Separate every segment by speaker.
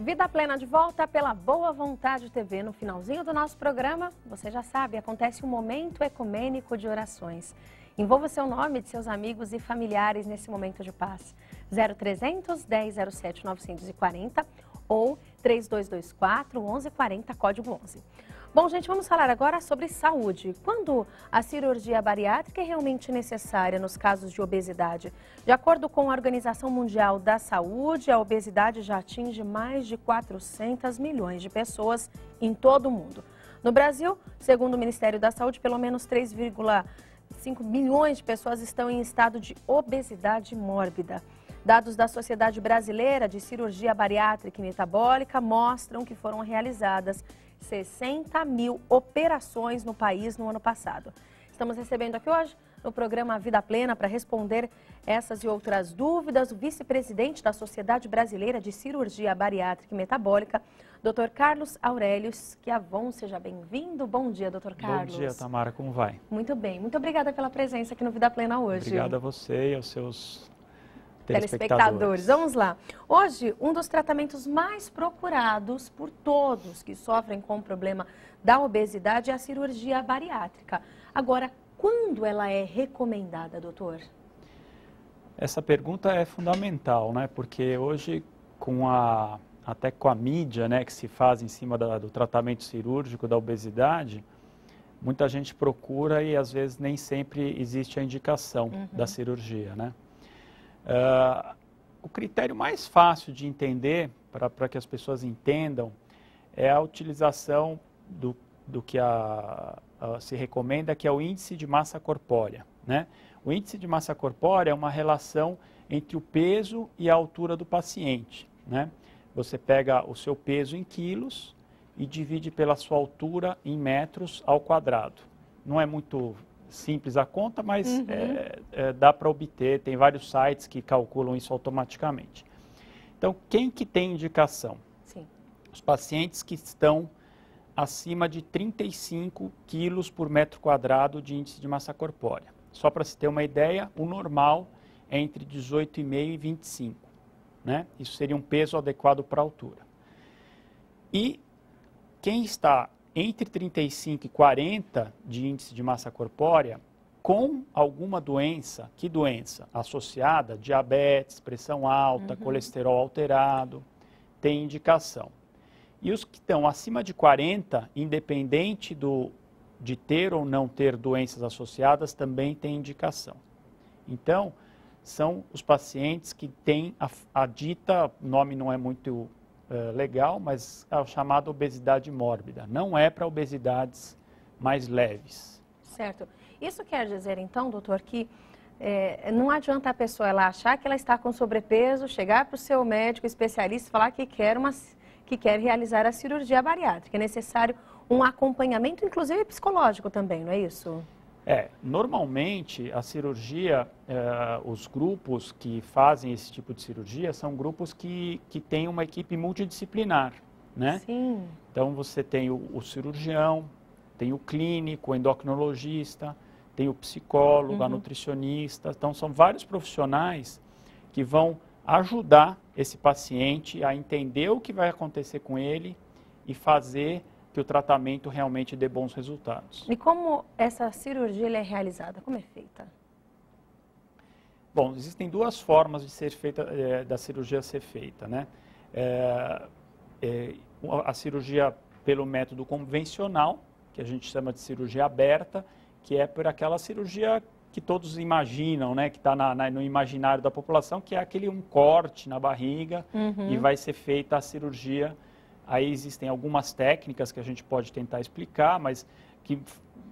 Speaker 1: Vida Plena de volta pela Boa Vontade TV. No finalzinho do nosso programa, você já sabe, acontece um momento ecumênico de orações. Envolva seu nome de seus amigos e familiares nesse momento de paz. 0300 1007 940 ou 3224 1140, código 11. Bom, gente, vamos falar agora sobre saúde. Quando a cirurgia bariátrica é realmente necessária nos casos de obesidade? De acordo com a Organização Mundial da Saúde, a obesidade já atinge mais de 400 milhões de pessoas em todo o mundo. No Brasil, segundo o Ministério da Saúde, pelo menos 3,5 milhões de pessoas estão em estado de obesidade mórbida. Dados da Sociedade Brasileira de Cirurgia Bariátrica e Metabólica mostram que foram realizadas 60 mil operações no país no ano passado. Estamos recebendo aqui hoje, no programa Vida Plena, para responder essas e outras dúvidas, o vice-presidente da Sociedade Brasileira de Cirurgia Bariátrica e Metabólica, Dr. Carlos Aurélio Schiavon. Seja bem-vindo. Bom dia, Dr. Carlos.
Speaker 2: Bom dia, Tamara. Como vai?
Speaker 1: Muito bem. Muito obrigada pela presença aqui no Vida Plena hoje.
Speaker 2: Obrigado a você e aos seus
Speaker 1: telespectadores. Vamos lá. Hoje, um dos tratamentos mais procurados por todos que sofrem com o problema da obesidade é a cirurgia bariátrica. Agora, quando ela é recomendada, doutor?
Speaker 2: Essa pergunta é fundamental, né? Porque hoje, até com a mídia, né, que se faz em cima do tratamento cirúrgico da obesidade, muita gente procura e às vezes nem sempre existe a indicação da cirurgia, né? O critério mais fácil de entender, para que as pessoas entendam, é a utilização do que se recomenda, que é o índice de massa corpórea, né? O índice de massa corpórea é uma relação entre o peso e a altura do paciente, né? Você pega o seu peso em quilos e divide pela sua altura em metros ao quadrado. Não é muito simples a conta, mas dá para obter, tem vários sites que calculam isso automaticamente. Então, quem que tem indicação?
Speaker 1: Sim.
Speaker 2: Os pacientes que estão acima de 35 quilos por metro quadrado de índice de massa corpórea. Só para se ter uma ideia, o normal é entre 18,5 e 25, né? Isso seria um peso adequado para a altura. E quem está entre 35 e 40 de índice de massa corpórea, com alguma doença, que doença? Associada, diabetes, pressão alta, colesterol alterado, tem indicação. E os que estão acima de 40, independente de ter ou não ter doenças associadas, também tem indicação. Então, são os pacientes que têm a dita, o nome não é muito legal, mas é o chamado obesidade mórbida. Não é para obesidades mais leves.
Speaker 1: Certo. Isso quer dizer, então, doutor, que não adianta a pessoa ela achar que ela está com sobrepeso, chegar para o seu médico especialista e falar que quer realizar a cirurgia bariátrica. É necessário um acompanhamento, inclusive psicológico também, não é isso?
Speaker 2: Normalmente a cirurgia, os grupos que fazem esse tipo de cirurgia são grupos que têm uma equipe multidisciplinar, né?
Speaker 1: Sim.
Speaker 2: Então você tem o cirurgião, tem o clínico, o endocrinologista, tem o psicólogo, a nutricionista. Então são vários profissionais que vão ajudar esse paciente a entender o que vai acontecer com ele e fazer que o tratamento realmente dê bons resultados.
Speaker 1: E como essa cirurgia é realizada? Como é feita?
Speaker 2: Bom, existem duas formas de ser feita, da cirurgia ser feita, né? A cirurgia pelo método convencional, que a gente chama de cirurgia aberta, que é por aquela cirurgia que todos imaginam, né? Que está no imaginário da população, que é aquele corte na barriga e vai ser feita a cirurgia. Aí existem algumas técnicas que a gente pode tentar explicar, mas que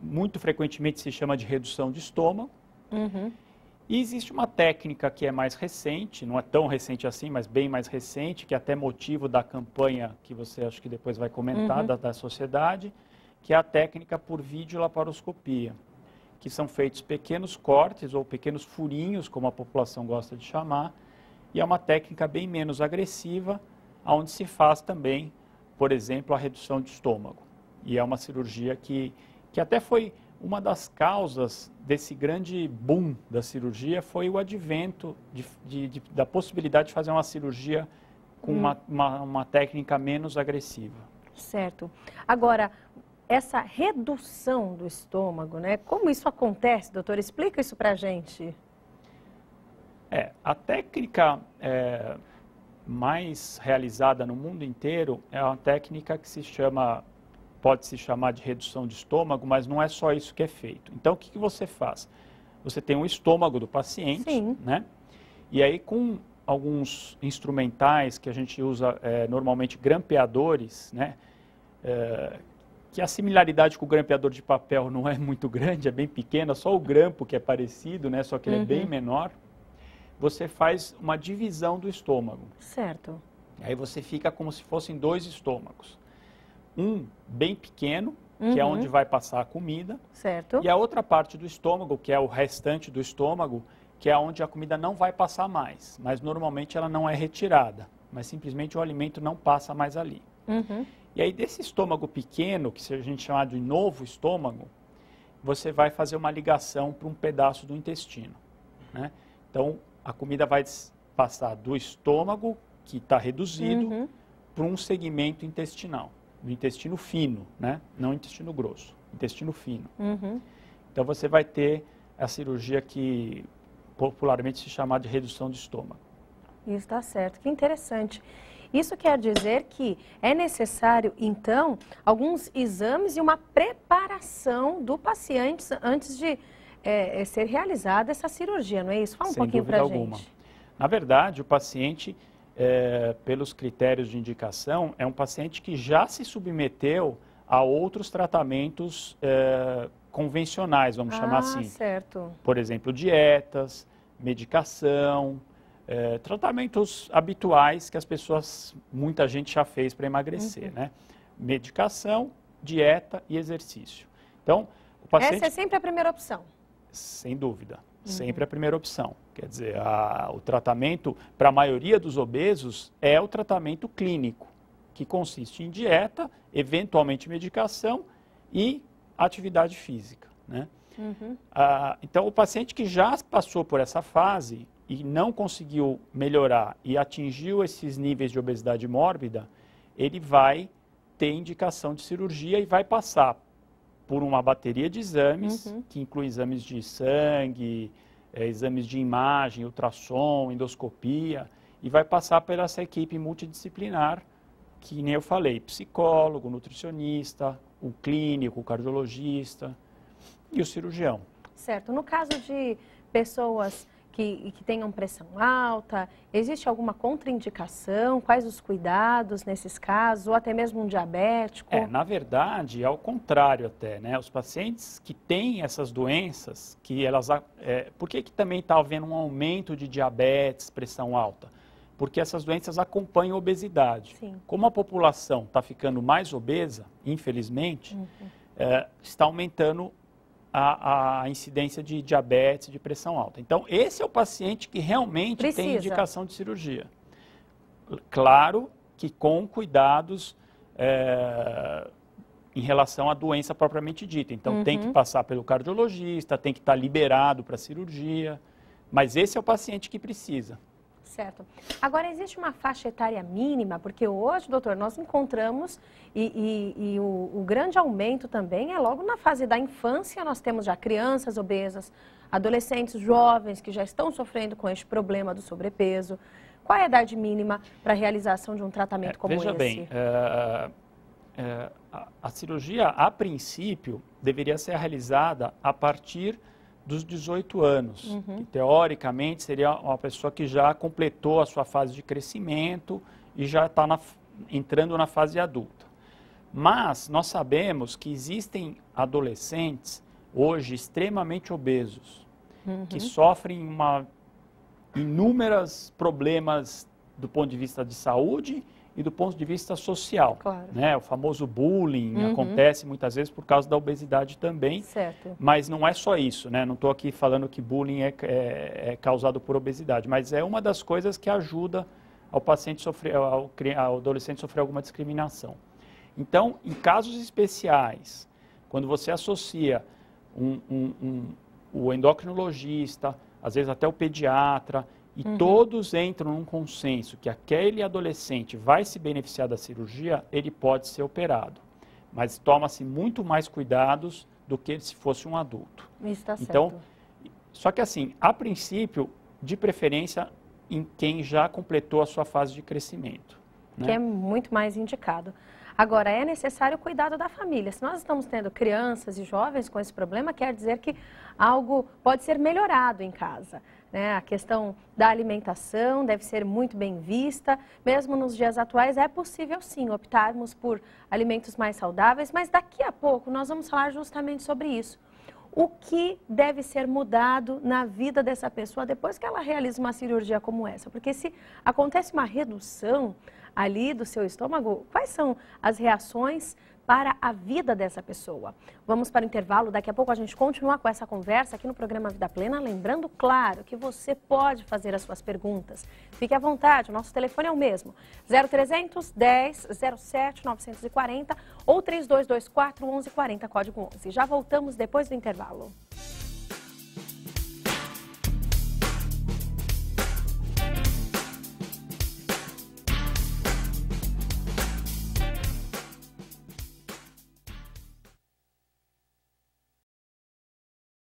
Speaker 2: muito frequentemente se chama de redução de estômago. E existe uma técnica que é mais recente, não é tão recente assim, mas bem mais recente, que é até motivo da campanha que você acho que depois vai comentar, da sociedade, que é a técnica por videolaparoscopia, que são feitos pequenos cortes ou pequenos furinhos, como a população gosta de chamar, e é uma técnica bem menos agressiva, onde se faz também, por exemplo, a redução de estômago. E é uma cirurgia que até foi uma das causas desse grande boom da cirurgia, foi o advento da possibilidade de fazer uma cirurgia com uma técnica menos agressiva.
Speaker 1: Certo. Agora, essa redução do estômago, né? Como isso acontece, doutor? Explica isso pra gente.
Speaker 2: A técnica mais realizada no mundo inteiro é uma técnica que pode se chamar de redução de estômago, mas não é só isso que é feito. Então, o que você faz? Você tem o estômago do paciente,
Speaker 1: Sim.
Speaker 2: né? E aí, com alguns instrumentais que a gente usa, normalmente grampeadores, né? Que a similaridade com o grampeador de papel não é muito grande, é bem pequena, só o grampo que é parecido, né? Só que ele é bem menor. Você faz uma divisão do estômago.
Speaker 1: Certo.
Speaker 2: Aí você fica como se fossem 2 estômagos. Um bem pequeno, que é onde vai passar a comida.
Speaker 1: Certo.
Speaker 2: E a outra parte do estômago, que é o restante do estômago, que é onde a comida não vai passar mais. Mas normalmente ela não é retirada, mas simplesmente o alimento não passa mais ali. E aí desse estômago pequeno, que a gente chama de novo estômago, você vai fazer uma ligação para um pedaço do intestino, né? Então, a comida vai passar do estômago, que está reduzido, para um segmento intestinal, do intestino fino, né? Não intestino grosso, intestino fino. Então, você vai ter a cirurgia que popularmente se chama de redução de estômago.
Speaker 1: Isso está certo, que interessante. Isso quer dizer que é necessário, então, alguns exames e uma preparação do paciente antes de ser realizada essa cirurgia, não é isso? Fala um pouquinho para a gente.
Speaker 2: Na verdade, o paciente, pelos critérios de indicação, é um paciente que já se submeteu a outros tratamentos convencionais, vamos chamar assim.
Speaker 1: Certo.
Speaker 2: Por exemplo, dietas, medicação, tratamentos habituais que muita gente já fez para emagrecer, né? Medicação, dieta e exercício. Então, o paciente...
Speaker 1: Essa é sempre a primeira opção.
Speaker 2: Sem dúvida, sempre a primeira opção. Quer dizer, o tratamento, para a maioria dos obesos, é o tratamento clínico, que consiste em dieta, eventualmente medicação e atividade física, né? Então, o paciente que já passou por essa fase e não conseguiu melhorar e atingiu esses níveis de obesidade mórbida, ele vai ter indicação de cirurgia e vai passar por uma bateria de exames, que inclui exames de sangue, exames de imagem, ultrassom, endoscopia, e vai passar por essa equipe multidisciplinar, que nem eu falei, psicólogo, nutricionista, o clínico, o cardiologista e o cirurgião.
Speaker 1: Certo. No caso de pessoas que tenham pressão alta, existe alguma contraindicação? Quais os cuidados nesses casos? Ou até mesmo um diabético?
Speaker 2: Na verdade, é ao contrário até, né? Os pacientes que têm essas doenças, por que também está havendo um aumento de diabetes, pressão alta? Porque essas doenças acompanham a obesidade.
Speaker 1: Sim.
Speaker 2: Como a população está ficando mais obesa, infelizmente, está aumentando a incidência de diabetes, de pressão alta. Então, esse é o paciente que realmente tem indicação de cirurgia. Claro que com cuidados em relação à doença propriamente dita. Então, tem que passar pelo cardiologista, tem que estar liberado para a cirurgia, mas esse é o paciente que precisa.
Speaker 1: Certo. Agora, existe uma faixa etária mínima? Porque hoje, doutor, nós encontramos e o grande aumento também é logo na fase da infância. Nós temos já crianças obesas, adolescentes, jovens que já estão sofrendo com este problema do sobrepeso. Qual é a idade mínima para a realização de um tratamento como esse?
Speaker 2: Veja bem, a cirurgia, a princípio, deveria ser realizada a partir dos 18 anos, que teoricamente seria uma pessoa que já completou a sua fase de crescimento e já está entrando na fase adulta. Mas nós sabemos que existem adolescentes hoje extremamente obesos, que sofrem inúmeros problemas do ponto de vista de saúde e do ponto de vista social.
Speaker 1: Claro.
Speaker 2: Né? O famoso bullying acontece muitas vezes por causa da obesidade também.
Speaker 1: Certo.
Speaker 2: Mas não é só isso, né? Não estou aqui falando que bullying é causado por obesidade, mas é uma das coisas que ajuda ao paciente ao adolescente sofrer alguma discriminação. Então, em casos especiais, quando você associa o endocrinologista, às vezes até o pediatra, e todos entram num consenso que aquele adolescente vai se beneficiar da cirurgia, ele pode ser operado. Mas toma-se muito mais cuidados do que se fosse um adulto.
Speaker 1: Isso está certo.
Speaker 2: Então, só que assim, a princípio, de preferência em quem já completou a sua fase de crescimento.
Speaker 1: Que é muito mais indicado. Agora, é necessário o cuidado da família. Se nós estamos tendo crianças e jovens com esse problema, quer dizer que algo pode ser melhorado em casa, né? A questão da alimentação deve ser muito bem vista. Mesmo nos dias atuais, é possível sim optarmos por alimentos mais saudáveis, mas daqui a pouco nós vamos falar justamente sobre isso. O que deve ser mudado na vida dessa pessoa depois que ela realiza uma cirurgia como essa? Porque se acontece uma redução ali do seu estômago, quais são as reações para a vida dessa pessoa? Vamos para o intervalo, daqui a pouco a gente continua com essa conversa aqui no programa Vida Plena, lembrando, claro, que você pode fazer as suas perguntas. Fique à vontade, o nosso telefone é o mesmo, 0300 10 07 940 ou 3224 1140, código 11. Já voltamos depois do intervalo.